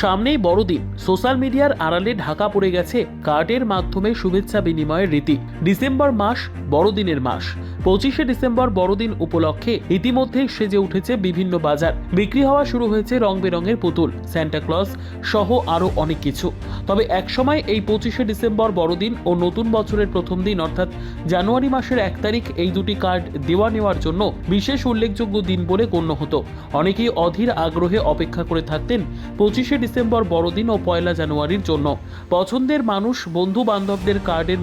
সামনেই বড়দিন, সোশ্যাল মিডিয়ার আড়ালে ঢাকা পড়ে গেছে কার্ডের মাধ্যমে শুভেচ্ছা বিনিময়ের রীতি। ডিসেম্বর মাস বড়দিনের মাস। 25শে ডিসেম্বর বড়দিন উপলক্ষে ইতিমধ্যেই সেজে উঠেছে বিভিন্ন বাজার। বিক্রি হওয়া শুরু হয়েছে রং বেরঙের পুতুল, সান্টা ক্লজ সহ আরও অনেক কিছু। তবে একসময় এই 25শে ডিসেম্বর বড়দিন ও নতুন বছরের প্রথম দিন অর্থাৎ জানুয়ারি মাসের 1 তারিখ এই দুটি কার্ড দেওয়া নেওয়ার জন্য বিশেষ উল্লেখযোগ্য দিন বলে গণ্য হতো। অনেকেই অধীর আগ্রহে অপেক্ষা করে থাকতেন 25শে ডিসেম্বর বড়দিন ও 1 জানুয়ারির জন্য। পছন্দের মানুষ বন্ধু বান্ধবদের কার্ডের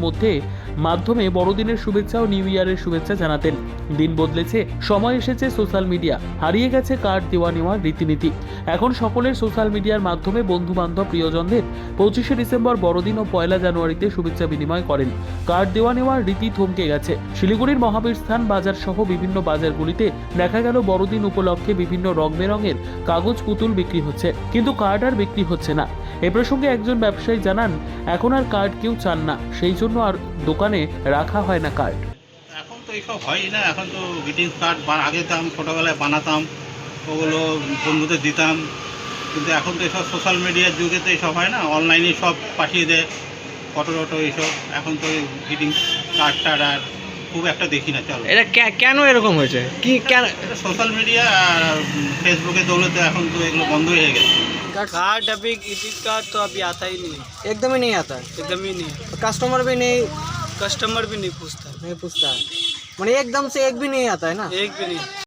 মাধ্যমে বড়দিনের শুভেচ্ছা ও নিউ ইয়ারের শুভেচ্ছা জানাতেন। দিন বদলেছে, সময় এসেছে সোশ্যাল মিডিয়া, হারিয়ে গেছে কার্ড দেওয়া নেওয়ার রীতিনীতি। এখন সকলের সোশ্যাল মিডিয়ার মাধ্যমে বন্ধু বান্ধব প্রিয়জনদের 25শে ডিসেম্বর বড়দিন ও 1 জানুয়ারিতে শুভেচ্ছা বিনিময় করেন। কার্ড দেওয়া নেওয়ার রীতি থমকে গেছে। শিলিগুড়ির মহাবীর স্থান বাজার সহ বিভিন্ন বাজারগুলিতে দেখা গেল বড়দিন উপলক্ষে বিভিন্ন রং বেরঙের কাগজ পুতুল বিক্রি হচ্ছে, কিন্তু কার্ড আর বিক্রি হচ্ছে না। এ প্রসঙ্গে একজন ব্যবসায়ী জানান, এখন আর কার্ড কেউ চান না, সেই জন্য আর দোকানে রাখা হয় না কার্ড। এখন তো এইসব হয়ই না। এখন তো গ্রিটিংস কার্ড আগে তো আমি ছোটোবেলায় বানাতাম, ওগুলো বন্ধুদের দিতাম, কিন্তু এখন তো এসব সোশ্যাল মিডিয়ার যুগে তো এইসব হয় না, অনলাইনে সব পাঠিয়ে দেয় ফটো টটো এইসব। এখন তো গ্রিটিংস কার্ড টার্ড আর খুব একটা দেখি না। চলো, এটা কেন এরকম হয়েছে? কি কেন? সোশ্যাল মিডিয়া আর ফেসবুকের দৌলতে এখন তো এগুলো বন্ধ হয়ে গেছে। कार्ड अभी ग्रीटिंग कार्ड तो अभी आता ही नहीं, एकदम ही नहीं आता है। एकदम ही नहीं। कस्टमर भी नहीं कस्टमर भी नहीं पूछता, पूछता है, मतलब एकदम से एक भी नहीं आता है ना। एक भी नहीं।